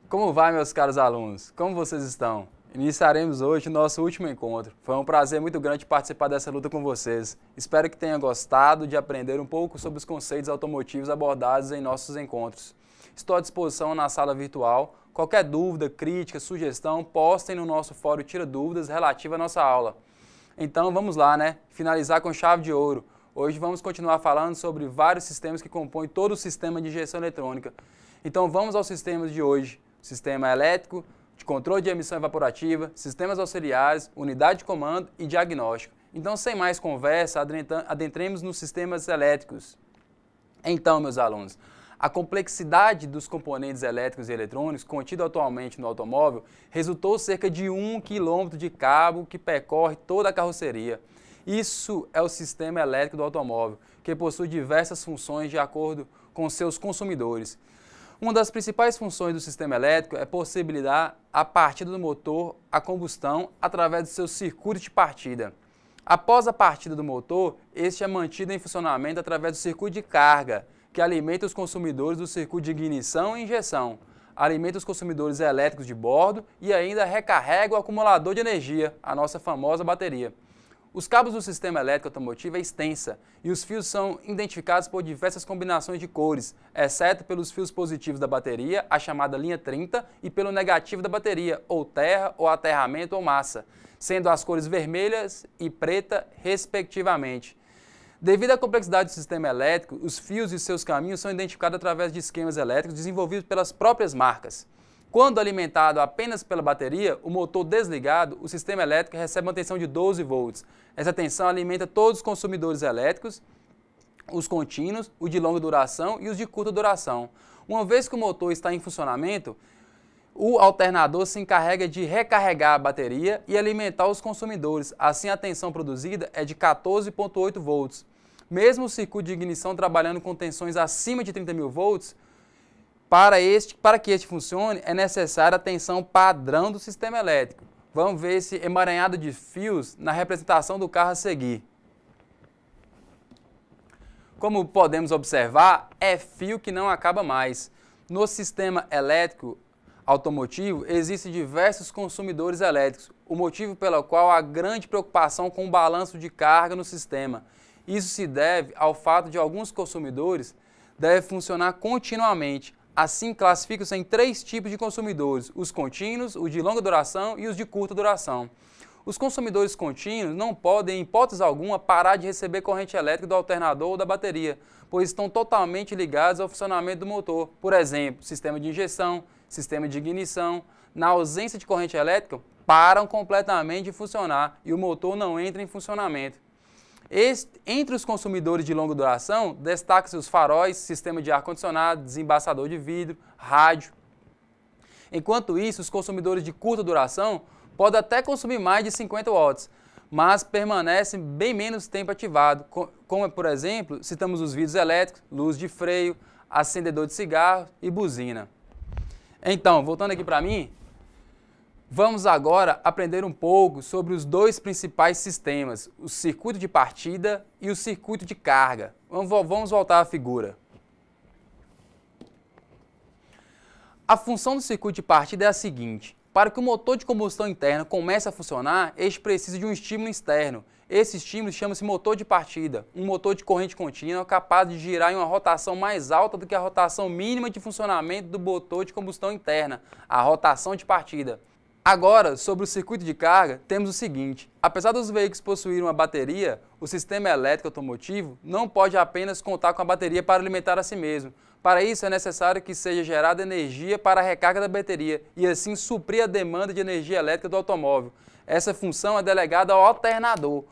Como vai, meus caros alunos? Como vocês estão? Iniciaremos hoje o nosso último encontro. Foi um prazer muito grande participar dessa luta com vocês. Espero que tenham gostado de aprender um pouco sobre os conceitos automotivos abordados em nossos encontros. Estou à disposição na sala virtual. Qualquer dúvida, crítica, sugestão, postem no nosso fórum Tira Dúvidas relativa à nossa aula. Então vamos lá, né? Finalizar com chave de ouro. Hoje vamos continuar falando sobre vários sistemas que compõem todo o sistema de injeção eletrônica. Então vamos aos sistemas de hoje. Sistema elétrico, de controle de emissão evaporativa, sistemas auxiliares, unidade de comando e diagnóstico. Então, sem mais conversa, adentremos nos sistemas elétricos. Então, meus alunos, a complexidade dos componentes elétricos e eletrônicos contida atualmente no automóvel resultou cerca de 1 quilômetro de cabo que percorre toda a carroceria. Isso é o sistema elétrico do automóvel, que possui diversas funções de acordo com seus consumidores. Uma das principais funções do sistema elétrico é possibilitar a partida do motor a combustão através do seu circuito de partida. Após a partida do motor, este é mantido em funcionamento através do circuito de carga, que alimenta os consumidores do circuito de ignição e injeção, alimenta os consumidores elétricos de bordo e ainda recarrega o acumulador de energia, a nossa famosa bateria. Os cabos do sistema elétrico automotivo é extensa e os fios são identificados por diversas combinações de cores, exceto pelos fios positivos da bateria, a chamada linha 30, e pelo negativo da bateria, ou terra, ou aterramento, ou massa, sendo as cores vermelhas e preta, respectivamente. Devido à complexidade do sistema elétrico, os fios e seus caminhos são identificados através de esquemas elétricos desenvolvidos pelas próprias marcas. Quando alimentado apenas pela bateria, o motor desligado, o sistema elétrico recebe uma tensão de 12 volts. Essa tensão alimenta todos os consumidores elétricos, os contínuos, os de longa duração e os de curta duração. Uma vez que o motor está em funcionamento, o alternador se encarrega de recarregar a bateria e alimentar os consumidores. Assim, a tensão produzida é de 14,8 volts. Mesmo o circuito de ignição trabalhando com tensões acima de 30.000 volts, para que este funcione, é necessária a tensão padrão do sistema elétrico. Vamos ver esse emaranhado de fios na representação do carro a seguir. Como podemos observar, é fio que não acaba mais. No sistema elétrico automotivo, existem diversos consumidores elétricos, o motivo pelo qual há grande preocupação com o balanço de carga no sistema. Isso se deve ao fato de alguns consumidores devem funcionar continuamente. Assim, classificam-se em 3 tipos de consumidores, os contínuos, os de longa duração e os de curta duração. Os consumidores contínuos não podem, em hipótese alguma, parar de receber corrente elétrica do alternador ou da bateria, pois estão totalmente ligados ao funcionamento do motor. Por exemplo, sistema de injeção, sistema de ignição. Na ausência de corrente elétrica, param completamente de funcionar e o motor não entra em funcionamento. Entre os consumidores de longa duração, destacam-se os faróis, sistema de ar-condicionado, desembaçador de vidro, rádio. Enquanto isso, os consumidores de curta duração podem até consumir mais de 50 watts, mas permanecem bem menos tempo ativado, como, por exemplo, citamos os vidros elétricos, luz de freio, acendedor de cigarro e buzina. Então, voltando aqui para mim, vamos agora aprender um pouco sobre os 2 principais sistemas, o circuito de partida e o circuito de carga. Vamos voltar à figura. A função do circuito de partida é a seguinte: para que o motor de combustão interna comece a funcionar, este precisa de um estímulo externo. Esse estímulo chama-se motor de partida, um motor de corrente contínua capaz de girar em uma rotação mais alta do que a rotação mínima de funcionamento do motor de combustão interna, a rotação de partida. Agora, sobre o circuito de carga, temos o seguinte: apesar dos veículos possuírem uma bateria, o sistema elétrico automotivo não pode apenas contar com a bateria para alimentar a si mesmo. Para isso, é necessário que seja gerada energia para a recarga da bateria e assim suprir a demanda de energia elétrica do automóvel. Essa função é delegada ao alternador.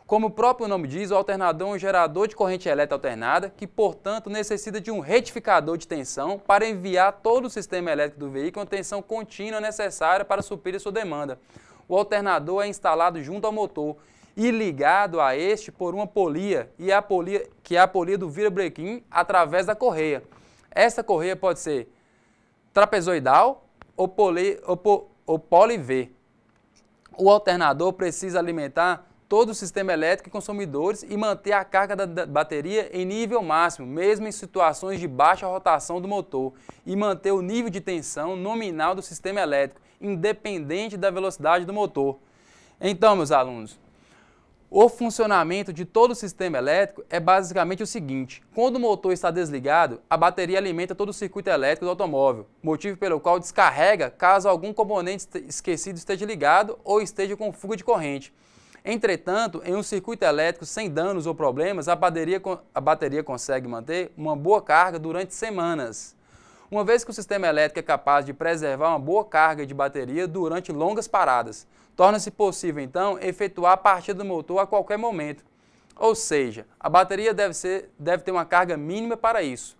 Como o próprio nome diz, o alternador é um gerador de corrente elétrica alternada que, portanto, necessita de um retificador de tensão para enviar todo o sistema elétrico do veículo a tensão contínua necessária para suprir a sua demanda. O alternador é instalado junto ao motor e ligado a este por uma polia, que é a polia do virabrequim através da correia. Esta correia pode ser trapezoidal ou poli-V. O alternador precisa alimentar todo o sistema elétrico e consumidores e manter a carga da bateria em nível máximo, mesmo em situações de baixa rotação do motor, e manter o nível de tensão nominal do sistema elétrico, independente da velocidade do motor. Então, meus alunos, o funcionamento de todo o sistema elétrico é basicamente o seguinte: quando o motor está desligado, a bateria alimenta todo o circuito elétrico do automóvel, motivo pelo qual descarrega caso algum componente esquecido esteja ligado ou esteja com fuga de corrente. Entretanto, em um circuito elétrico sem danos ou problemas, a bateria consegue manter uma boa carga durante semanas. Uma vez que o sistema elétrico é capaz de preservar uma boa carga de bateria durante longas paradas, torna-se possível, então, efetuar a partida do motor a qualquer momento. Ou seja, a bateria deve ter uma carga mínima para isso.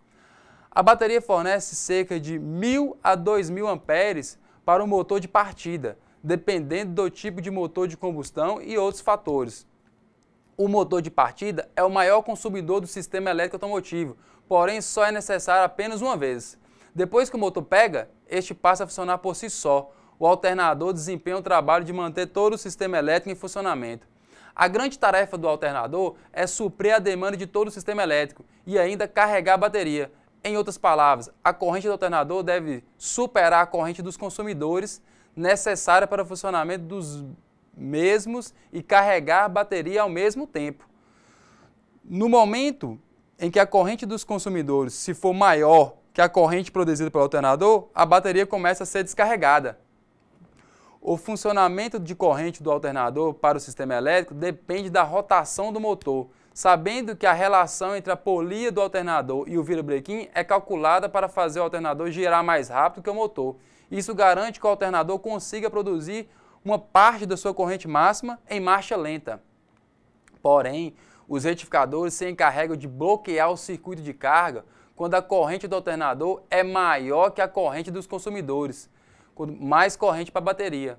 A bateria fornece cerca de 1.000 a 2.000 amperes para o motor de partida, dependendo do tipo de motor de combustão e outros fatores. O motor de partida é o maior consumidor do sistema elétrico automotivo, porém só é necessário apenas uma vez. Depois que o motor pega, este passa a funcionar por si só. O alternador desempenha o trabalho de manter todo o sistema elétrico em funcionamento. A grande tarefa do alternador é suprir a demanda de todo o sistema elétrico e ainda carregar a bateria. Em outras palavras, a corrente do alternador deve superar a corrente dos consumidores necessária para o funcionamento dos mesmos e carregar a bateria ao mesmo tempo. No momento em que a corrente dos consumidores se for maior que a corrente produzida pelo alternador, a bateria começa a ser descarregada. O funcionamento de corrente do alternador para o sistema elétrico depende da rotação do motor, sabendo que a relação entre a polia do alternador e o virabrequim é calculada para fazer o alternador girar mais rápido que o motor. Isso garante que o alternador consiga produzir uma parte da sua corrente máxima em marcha lenta. Porém, os retificadores se encarregam de bloquear o circuito de carga quando a corrente do alternador é maior que a corrente dos consumidores, mais corrente para a bateria.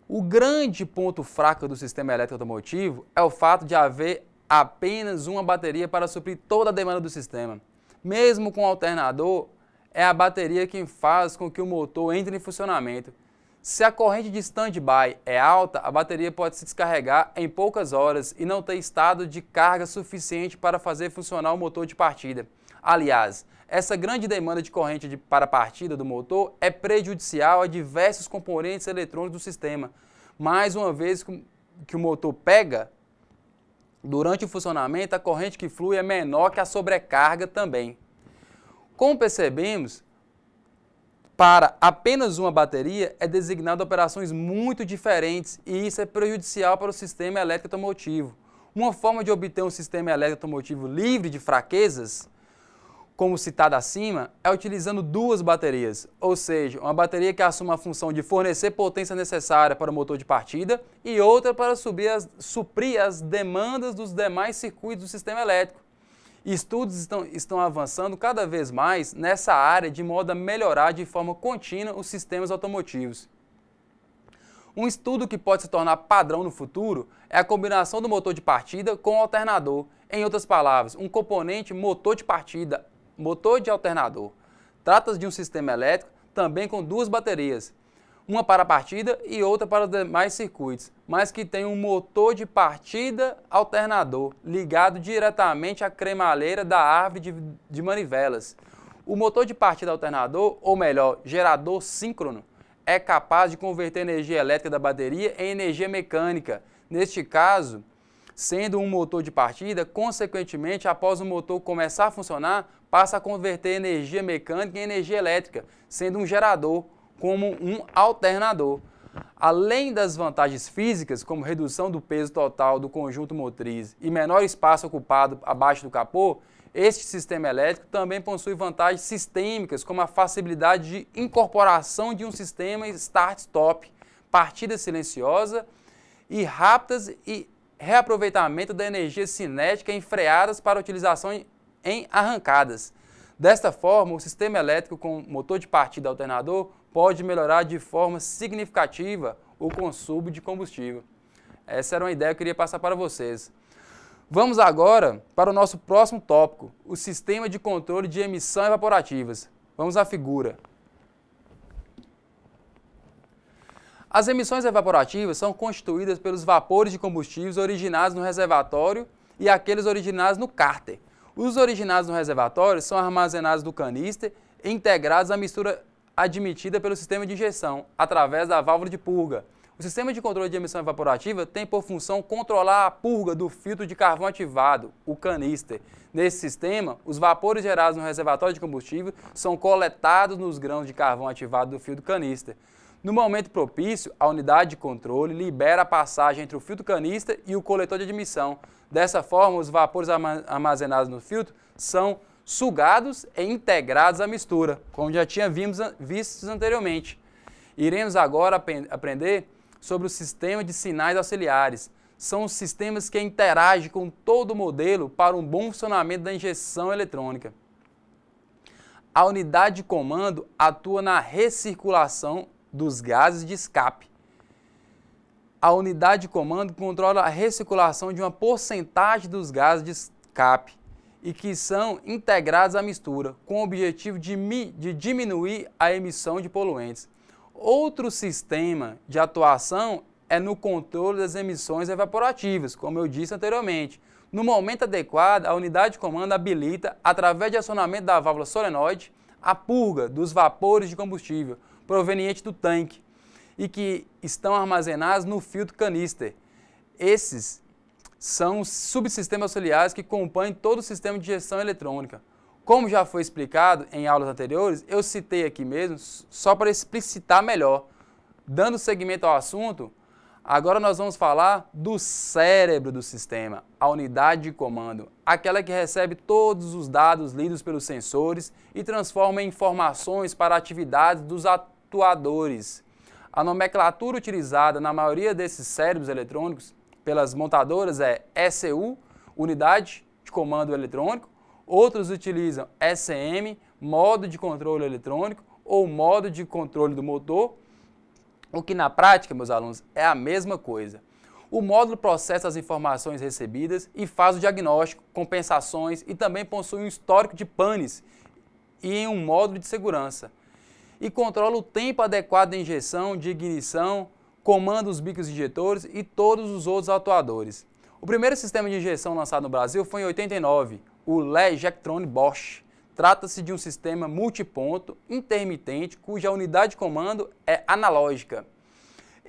O grande ponto fraco do sistema elétrico automotivo é o fato de haver apenas uma bateria para suprir toda a demanda do sistema. Mesmo com o alternador, é a bateria quem faz com que o motor entre em funcionamento. Se a corrente de stand-by é alta, a bateria pode se descarregar em poucas horas e não ter estado de carga suficiente para fazer funcionar o motor de partida. Aliás, essa grande demanda de corrente para a partida do motor é prejudicial a diversos componentes eletrônicos do sistema. Mais uma vez que o motor pega, durante o funcionamento, a corrente que flui é menor que a sobrecarga também. Como percebemos, para apenas uma bateria é designado operações muito diferentes e isso é prejudicial para o sistema elétrico automotivo. Uma forma de obter um sistema elétrico automotivo livre de fraquezas, como citado acima, é utilizando duas baterias, ou seja, uma bateria que assuma a função de fornecer potência necessária para o motor de partida e outra para suprir as demandas dos demais circuitos do sistema elétrico. Estudos estão avançando cada vez mais nessa área de modo a melhorar de forma contínua os sistemas automotivos. Um estudo que pode se tornar padrão no futuro é a combinação do motor de partida com o alternador. Em outras palavras, um componente motor de partida, motor de alternador. Trata-se de um sistema elétrico também com duas baterias, uma para a partida e outra para os demais circuitos, mas que tem um motor de partida alternador ligado diretamente à cremalheira da árvore de manivelas. O motor de partida alternador, ou melhor, gerador síncrono, é capaz de converter a energia elétrica da bateria em energia mecânica. Neste caso, sendo um motor de partida, consequentemente, após o motor começar a funcionar, passa a converter energia mecânica em energia elétrica, sendo um gerador, como um alternador. Além das vantagens físicas, como redução do peso total do conjunto motriz e menor espaço ocupado abaixo do capô, este sistema elétrico também possui vantagens sistêmicas, como a facilidade de incorporação de um sistema start-stop, partida silenciosa e rápidas e reaproveitamento da energia cinética em freadas para utilização em arrancadas. Desta forma, o sistema elétrico com motor de partida alternador pode melhorar de forma significativa o consumo de combustível. Essa era uma ideia que eu queria passar para vocês. Vamos agora para o nosso próximo tópico, o sistema de controle de emissão evaporativas. Vamos à figura. As emissões evaporativas são constituídas pelos vapores de combustíveis originados no reservatório e aqueles originados no cárter. Os originados no reservatório são armazenados no canister e integrados à mistura admitida pelo sistema de injeção, através da válvula de purga. O sistema de controle de emissão evaporativa tem por função controlar a purga do filtro de carvão ativado, o canister. Nesse sistema, os vapores gerados no reservatório de combustível são coletados nos grãos de carvão ativado do filtro canister. No momento propício, a unidade de controle libera a passagem entre o filtro canister e o coletor de admissão. Dessa forma, os vapores armazenados no filtro são sugados e integrados à mistura, como já tínhamos visto anteriormente. Iremos agora aprender sobre o sistema de sinais auxiliares. São os sistemas que interagem com todo o modelo para um bom funcionamento da injeção eletrônica. A unidade de comando atua na recirculação dos gases de escape. A unidade de comando controla a recirculação de uma porcentagem dos gases de escape e que são integrados à mistura, com o objetivo de diminuir a emissão de poluentes. Outro sistema de atuação é no controle das emissões evaporativas, como eu disse anteriormente. No momento adequado, a unidade de comando habilita, através de acionamento da válvula solenoide, a purga dos vapores de combustível proveniente do tanque e que estão armazenados no filtro canister. Esses são os subsistemas auxiliares que compõem todo o sistema de gestão eletrônica. Como já foi explicado em aulas anteriores, eu citei aqui mesmo só para explicitar melhor. Dando seguimento ao assunto, agora nós vamos falar do cérebro do sistema, a unidade de comando, aquela que recebe todos os dados lidos pelos sensores e transforma em informações para atividades dos atuadores. A nomenclatura utilizada na maioria desses cérebros eletrônicos pelas montadoras é ECU, Unidade de Comando Eletrônico. Outros utilizam SM, Modo de Controle Eletrônico, ou Modo de Controle do Motor, o que na prática, meus alunos, é a mesma coisa. O módulo processa as informações recebidas e faz o diagnóstico, compensações e também possui um histórico de panes e um módulo de segurança. E controla o tempo adequado de injeção, de ignição, comanda os bicos injetores e todos os outros atuadores. O primeiro sistema de injeção lançado no Brasil foi em 89, o Lejectron Bosch. Trata-se de um sistema multiponto intermitente cuja unidade de comando é analógica.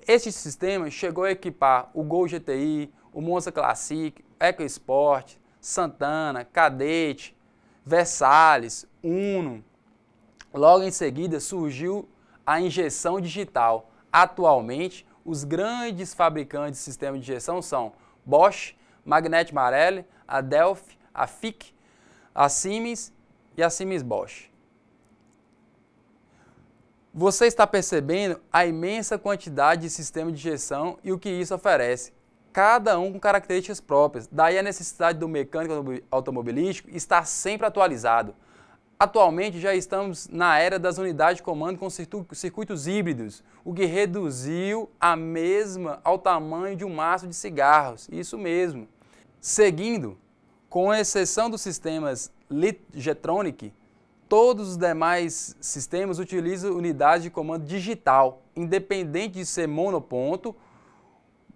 Este sistema chegou a equipar o Gol GTI, o Monza Classic, EcoSport, Santana, Cadete, Versalhes, Uno. Logo em seguida surgiu a injeção digital. Atualmente, os grandes fabricantes de sistema de injeção são Bosch, Magneti Marelli, a Delphi, a FIC, a Siemens e a Siemens Bosch. Você está percebendo a imensa quantidade de sistema de injeção e o que isso oferece, cada um com características próprias. Daí a necessidade do mecânico automobilístico estar sempre atualizado. Atualmente já estamos na era das unidades de comando com circuitos híbridos, o que reduziu a mesma ao tamanho de um maço de cigarros, isso mesmo. Seguindo, com exceção dos sistemas Lejectronic, todos os demais sistemas utilizam unidades de comando digital, independente de ser monoponto,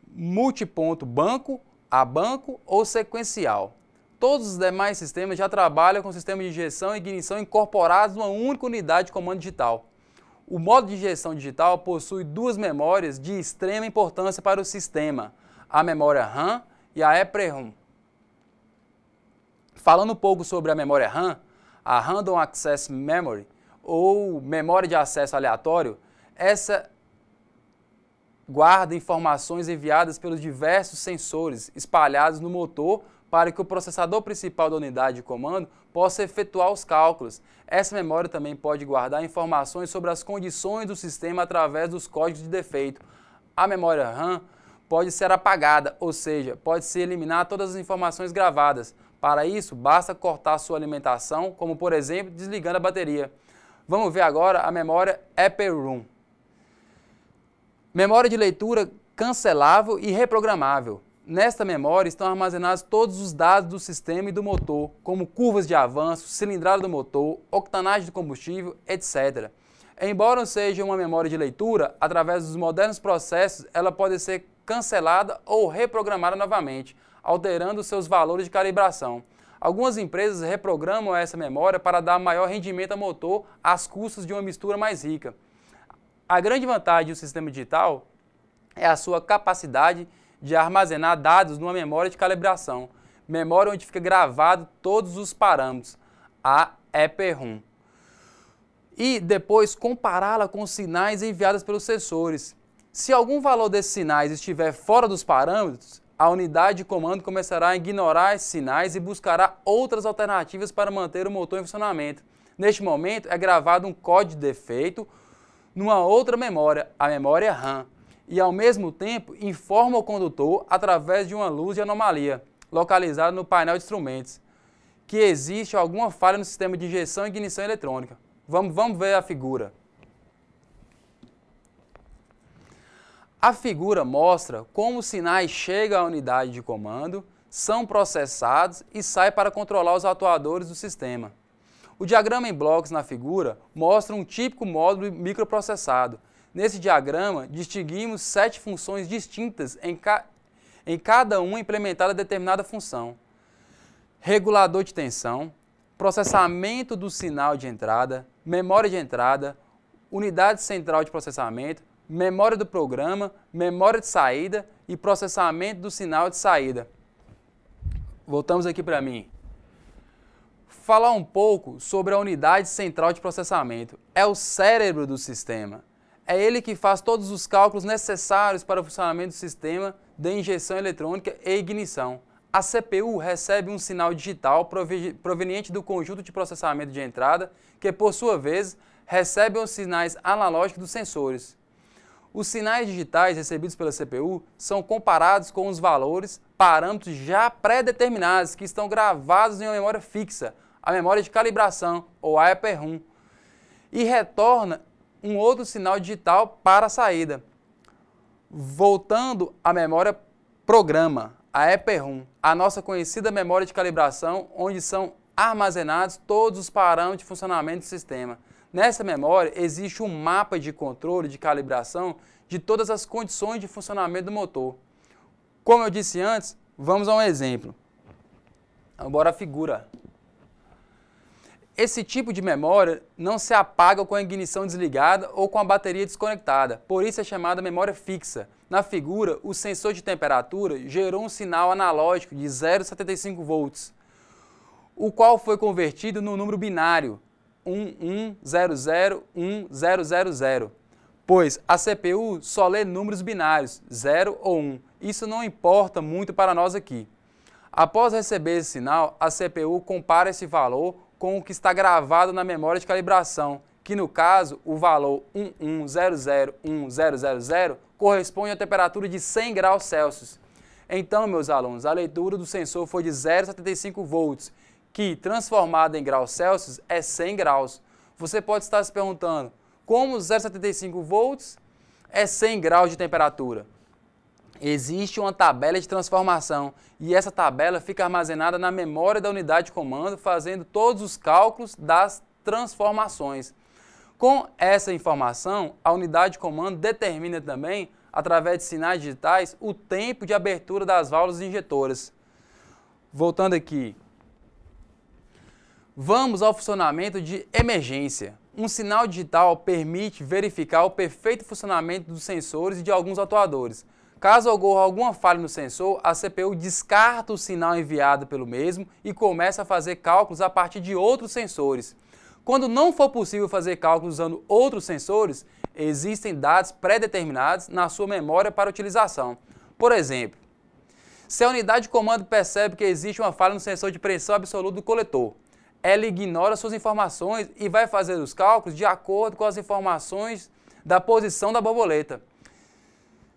multiponto banco a banco ou sequencial. Todos os demais sistemas já trabalham com sistema de injeção e ignição incorporados numa única unidade de comando digital. O modo de injeção digital possui duas memórias de extrema importância para o sistema, a memória RAM e a EPROM. Falando um pouco sobre a memória RAM, a Random Access Memory, ou memória de acesso aleatório, essa guarda informações enviadas pelos diversos sensores espalhados no motor para que o processador principal da unidade de comando possa efetuar os cálculos. Essa memória também pode guardar informações sobre as condições do sistema através dos códigos de defeito. A memória RAM pode ser apagada, ou seja, pode-se eliminar todas as informações gravadas. Para isso, basta cortar sua alimentação, como por exemplo, desligando a bateria. Vamos ver agora a memória EPROM. Memória de leitura cancelável e reprogramável. Nesta memória estão armazenados todos os dados do sistema e do motor, como curvas de avanço, cilindrada do motor, octanagem do combustível, etc. Embora não seja uma memória de leitura, através dos modernos processos, ela pode ser cancelada ou reprogramada novamente, alterando seus valores de calibração. Algumas empresas reprogramam essa memória para dar maior rendimento ao motor às custas de uma mistura mais rica. A grande vantagem do sistema digital é a sua capacidade de armazenar dados numa memória de calibração, memória onde fica gravado todos os parâmetros, a EPROM, e depois compará-la com os sinais enviados pelos sensores. Se algum valor desses sinais estiver fora dos parâmetros, a unidade de comando começará a ignorar esses sinais e buscará outras alternativas para manter o motor em funcionamento. Neste momento, é gravado um código de defeito numa outra memória, a memória RAM, e ao mesmo tempo informa o condutor através de uma luz de anomalia, localizada no painel de instrumentos, que existe alguma falha no sistema de injeção e ignição eletrônica. Vamos ver a figura. A figura mostra como os sinais chegam à unidade de comando, são processados e saem para controlar os atuadores do sistema. O diagrama em blocos na figura mostra um típico módulo microprocessado. Nesse diagrama, distinguimos 7 funções distintas em cada uma implementada determinada função. Regulador de tensão, processamento do sinal de entrada, memória de entrada, unidade central de processamento, memória do programa, memória de saída e processamento do sinal de saída. Voltamos aqui para mim. Falar um pouco sobre a unidade central de processamento. É o cérebro do sistema. É ele que faz todos os cálculos necessários para o funcionamento do sistema de injeção eletrônica e ignição. A CPU recebe um sinal digital proveniente do conjunto de processamento de entrada, que por sua vez recebe os sinais analógicos dos sensores. Os sinais digitais recebidos pela CPU são comparados com os valores, parâmetros já pré-determinados que estão gravados em uma memória fixa, a memória de calibração, ou a EPROM, e retorna um outro sinal digital para a saída. Voltando à memória programa, a EPROM, a nossa conhecida memória de calibração, onde são armazenados todos os parâmetros de funcionamento do sistema. Nessa memória existe um mapa de controle de calibração de todas as condições de funcionamento do motor. Como eu disse antes, vamos a um exemplo. Agora a figura. Esse tipo de memória não se apaga com a ignição desligada ou com a bateria desconectada, por isso é chamada memória fixa. Na figura, o sensor de temperatura gerou um sinal analógico de 0,75 volts, o qual foi convertido no número binário 11001000, pois a CPU só lê números binários, 0 ou 1. Isso não importa muito para nós aqui. Após receber esse sinal, a CPU compara esse valor com o que está gravado na memória de calibração, que no caso, o valor 11001000 corresponde à temperatura de 100 graus Celsius. Então, meus alunos, a leitura do sensor foi de 0,75 volts, que transformado em graus Celsius é 100 graus. Você pode estar se perguntando, como 0,75 volts é 100 graus de temperatura? Existe uma tabela de transformação e essa tabela fica armazenada na memória da unidade de comando, fazendo todos os cálculos das transformações. Com essa informação, a unidade de comando determina também, através de sinais digitais, o tempo de abertura das válvulas injetoras. Voltando aqui. Vamos ao funcionamento de emergência. Um sinal digital permite verificar o perfeito funcionamento dos sensores e de alguns atuadores. Caso ocorra alguma falha no sensor, a CPU descarta o sinal enviado pelo mesmo e começa a fazer cálculos a partir de outros sensores. Quando não for possível fazer cálculos usando outros sensores, existem dados pré-determinados na sua memória para utilização. Por exemplo, se a unidade de comando percebe que existe uma falha no sensor de pressão absoluta do coletor, ela ignora suas informações e vai fazer os cálculos de acordo com as informações da posição da borboleta.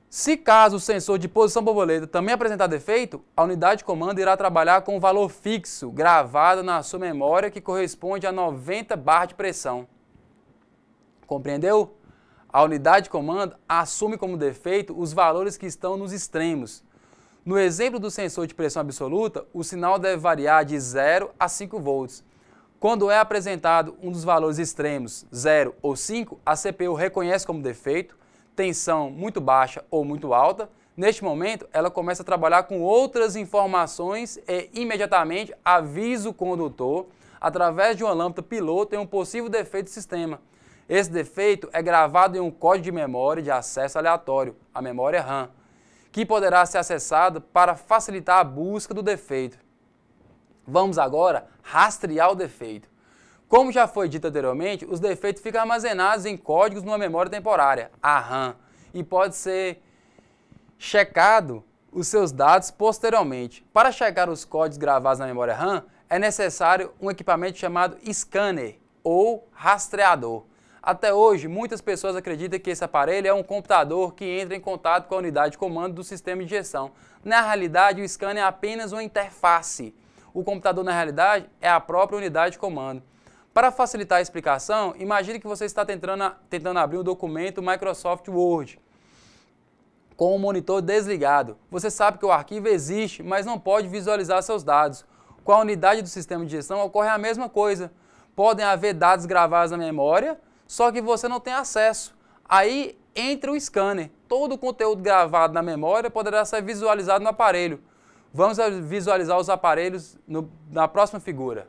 Se caso o sensor de posição borboleta também apresentar defeito, a unidade de comando irá trabalhar com um valor fixo gravado na sua memória que corresponde a 90 bar de pressão. Compreendeu? A unidade de comando assume como defeito os valores que estão nos extremos. No exemplo do sensor de pressão absoluta, o sinal deve variar de 0 a 5 volts. Quando é apresentado um dos valores extremos, 0 ou 5, a CPU reconhece como defeito, tensão muito baixa ou muito alta. Neste momento, ela começa a trabalhar com outras informações e imediatamente avisa o condutor, através de uma lâmpada piloto, em um possível defeito do sistema. Esse defeito é gravado em um código de memória de acesso aleatório, a memória RAM, que poderá ser acessado para facilitar a busca do defeito. Vamos agora rastrear o defeito. Como já foi dito anteriormente, os defeitos ficam armazenados em códigos numa memória temporária, a RAM, e pode ser checado os seus dados posteriormente. Para checar os códigos gravados na memória RAM, é necessário um equipamento chamado scanner ou rastreador. Até hoje, muitas pessoas acreditam que esse aparelho é um computador que entra em contato com a unidade de comando do sistema de injeção. Na realidade, o scanner é apenas uma interface. O computador, na realidade, é a própria unidade de comando. Para facilitar a explicação, imagine que você está tentando abrir um documento Microsoft Word com o monitor desligado. Você sabe que o arquivo existe, mas não pode visualizar seus dados. Com a unidade do sistema de gestão ocorre a mesma coisa. Podem haver dados gravados na memória, só que você não tem acesso. Aí entra o scanner. Todo o conteúdo gravado na memória poderá ser visualizado no aparelho. Vamos visualizar os aparelhos na próxima figura.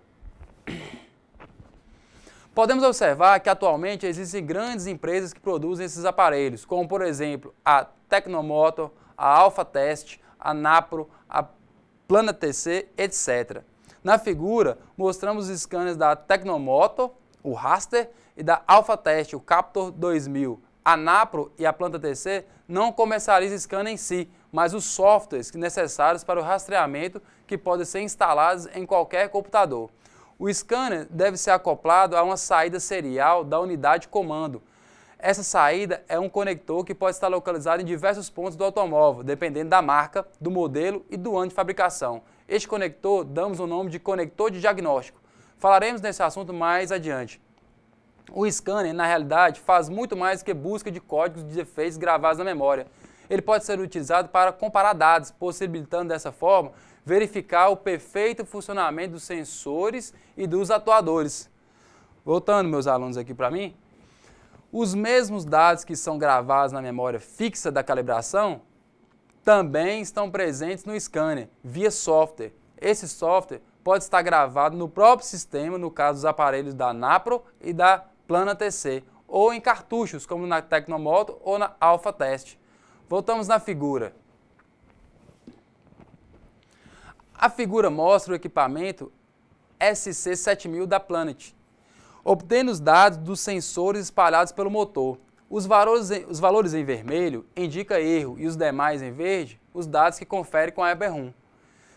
Podemos observar que atualmente existem grandes empresas que produzem esses aparelhos, como por exemplo a Tecnomotor, a Alphatest, a Napro, a PlanaTC, etc. Na figura, mostramos os scanners da Tecnomotor, o Raster, e da Alphatest, o Captor 2000. A Napro e a PlanaTC não comercializam scanner em si, mas os softwares necessários para o rastreamento que podem ser instalados em qualquer computador. O scanner deve ser acoplado a uma saída serial da unidade de comando. Essa saída é um conector que pode estar localizado em diversos pontos do automóvel, dependendo da marca, do modelo e do ano de fabricação. Este conector damos o nome de conector de diagnóstico. Falaremos nesse assunto mais adiante. O scanner, na realidade, faz muito mais que busca de códigos de defeitos gravados na memória. Ele pode ser utilizado para comparar dados, possibilitando dessa forma verificar o perfeito funcionamento dos sensores e dos atuadores. Voltando, meus alunos, aqui para mim, os mesmos dados que são gravados na memória fixa da calibração também estão presentes no scanner, via software. Esse software pode estar gravado no próprio sistema, no caso dos aparelhos da Napro e da PlanaTC, ou em cartuchos, como na Tecnomotor ou na Alphatest. Voltamos na figura. A figura mostra o equipamento SC7000 da Planet, obtendo os dados dos sensores espalhados pelo motor. Os valores em vermelho indicam erro e os demais em verde, os dados que conferem com a EberRUM.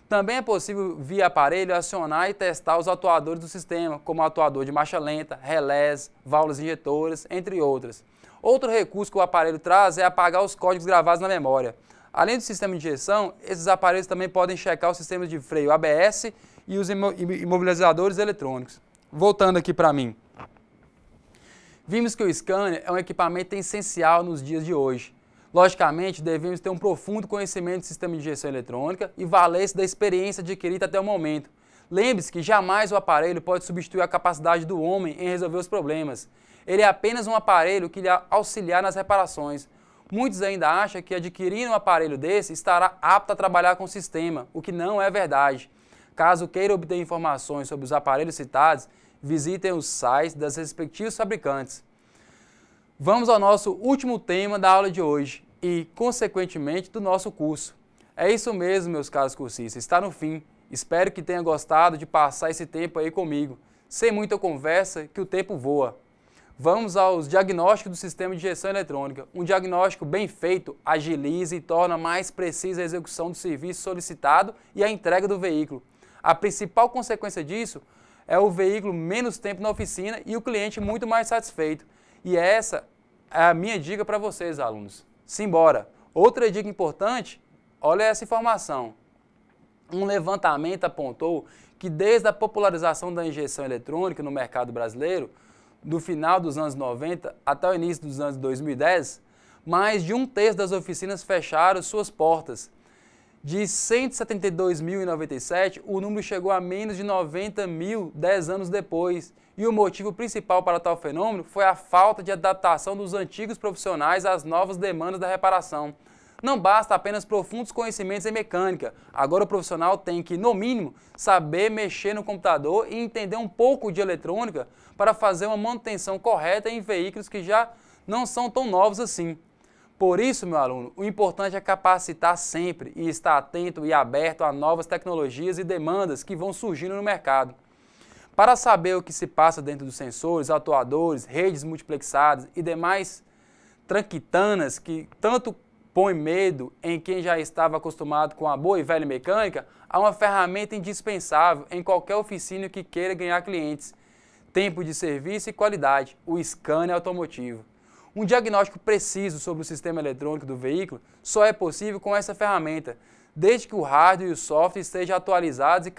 Também é possível, via aparelho, acionar e testar os atuadores do sistema, como o atuador de marcha lenta, relés, válvulas injetoras, entre outras. Outro recurso que o aparelho traz é apagar os códigos gravados na memória. Além do sistema de injeção, esses aparelhos também podem checar os sistemas de freio ABS e os imobilizadores eletrônicos. Voltando aqui para mim. Vimos que o scanner é um equipamento essencial nos dias de hoje. Logicamente, devemos ter um profundo conhecimento do sistema de injeção eletrônica e valer-se da experiência adquirida até o momento. Lembre-se que jamais o aparelho pode substituir a capacidade do homem em resolver os problemas. Ele é apenas um aparelho que lhe auxiliar nas reparações. Muitos ainda acham que adquirindo um aparelho desse estará apto a trabalhar com o sistema, o que não é verdade. Caso queira obter informações sobre os aparelhos citados, visitem os sites das respectivos fabricantes. Vamos ao nosso último tema da aula de hoje e, consequentemente, do nosso curso. É isso mesmo, meus caros cursistas, está no fim. Espero que tenha gostado de passar esse tempo aí comigo. Sem muita conversa, que o tempo voa. Vamos aos diagnósticos do sistema de injeção eletrônica. Um diagnóstico bem feito agiliza e torna mais precisa a execução do serviço solicitado e a entrega do veículo. A principal consequência disso é o veículo menos tempo na oficina e o cliente muito mais satisfeito. E essa é a minha dica para vocês, alunos. Simbora! Outra dica importante, olha essa informação. Um levantamento apontou que desde a popularização da injeção eletrônica no mercado brasileiro, do final dos anos 90 até o início dos anos 2010, mais de 1/3 das oficinas fecharam suas portas. De 172.097, o número chegou a menos de 90.000 10 anos depois. E o motivo principal para tal fenômeno foi a falta de adaptação dos antigos profissionais às novas demandas da reparação. Não basta apenas profundos conhecimentos em mecânica. Agora o profissional tem que, no mínimo, saber mexer no computador e entender um pouco de eletrônica para fazer uma manutenção correta em veículos que já não são tão novos assim. Por isso, meu aluno, o importante é capacitar sempre e estar atento e aberto a novas tecnologias e demandas que vão surgindo no mercado. Para saber o que se passa dentro dos sensores, atuadores, redes multiplexadas e demais tranquitanas que tanto põe medo em quem já estava acostumado com a boa e velha mecânica, há uma ferramenta indispensável em qualquer oficina que queira ganhar clientes, tempo de serviço e qualidade, o scanner automotivo. Um diagnóstico preciso sobre o sistema eletrônico do veículo só é possível com essa ferramenta, desde que o hardware e o software estejam atualizados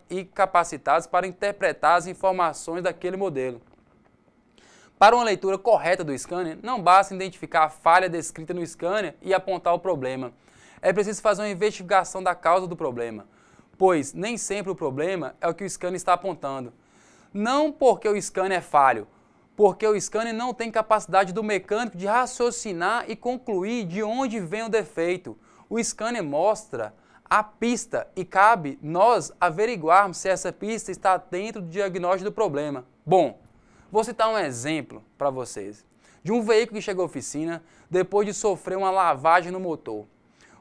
e capacitados para interpretar as informações daquele modelo. Para uma leitura correta do scanner, não basta identificar a falha descrita no scanner e apontar o problema. É preciso fazer uma investigação da causa do problema, pois nem sempre o problema é o que o scanner está apontando. Não porque o scanner é falho, porque o scanner não tem capacidade do mecânico de raciocinar e concluir de onde vem o defeito. O scanner mostra a pista e cabe nós averiguarmos se essa pista está dentro do diagnóstico do problema. Bom, vou citar um exemplo para vocês, de um veículo que chegou à oficina depois de sofrer uma lavagem no motor.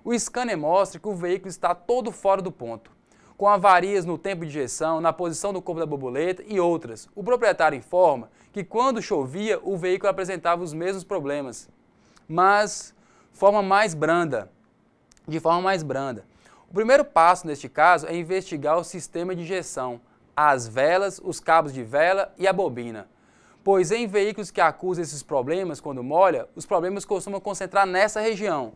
O scanner mostra que o veículo está todo fora do ponto, com avarias no tempo de injeção, na posição do corpo da borboleta e outras. O proprietário informa que quando chovia o veículo apresentava os mesmos problemas, mas de forma mais branda. O primeiro passo neste caso é investigar o sistema de injeção, as velas, os cabos de vela e a bobina. Pois em veículos que acusam esses problemas quando molha, os problemas costumam concentrar nessa região.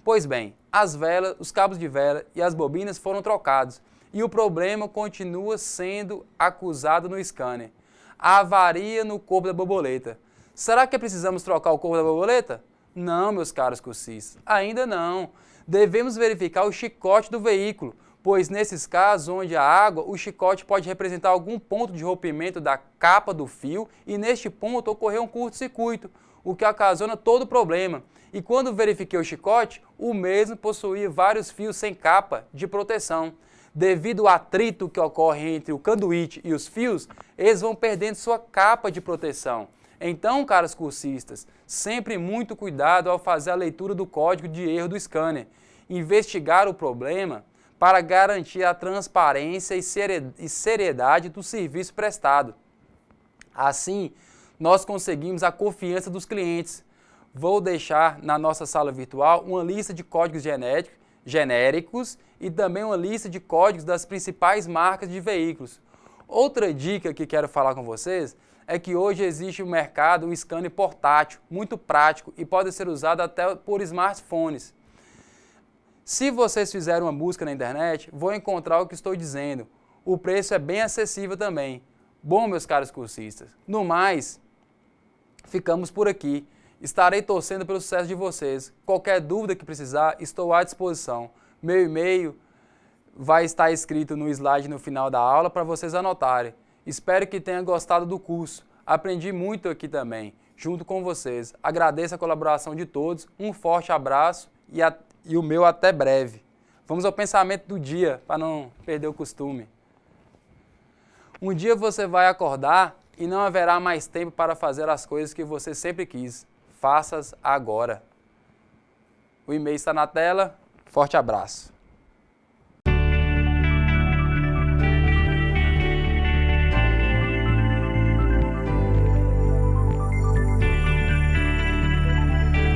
Pois bem, as velas, os cabos de vela e as bobinas foram trocados e o problema continua sendo acusado no scanner. A avaria no corpo da borboleta. Será que precisamos trocar o corpo da borboleta? Não, meus caros cursistas, ainda não. Devemos verificar o chicote do veículo, pois nesses casos onde há água, o chicote pode representar algum ponto de rompimento da capa do fio e neste ponto ocorreu um curto-circuito, o que ocasiona todo o problema. E quando verifiquei o chicote, o mesmo possuía vários fios sem capa de proteção. Devido ao atrito que ocorre entre o conduíte e os fios, eles vão perdendo sua capa de proteção. Então, caros cursistas, sempre muito cuidado ao fazer a leitura do código de erro do scanner. Investigar o problema para garantir a transparência e seriedade do serviço prestado. Assim, nós conseguimos a confiança dos clientes. Vou deixar na nossa sala virtual uma lista de códigos genéricos e também uma lista de códigos das principais marcas de veículos. Outra dica que quero falar com vocês é que hoje existe no mercado um scanner portátil, muito prático e pode ser usado até por smartphones. Se vocês fizerem uma busca na internet, vão encontrar o que estou dizendo. O preço é bem acessível também. Bom, meus caros cursistas, no mais, ficamos por aqui. Estarei torcendo pelo sucesso de vocês. Qualquer dúvida que precisar, estou à disposição. Meu e-mail vai estar escrito no slide no final da aula para vocês anotarem. Espero que tenham gostado do curso. Aprendi muito aqui também, junto com vocês. Agradeço a colaboração de todos. Um forte abraço e o meu até breve. Vamos ao pensamento do dia, para não perder o costume. Um dia você vai acordar e não haverá mais tempo para fazer as coisas que você sempre quis. Faça-as agora. O e-mail está na tela. Forte abraço.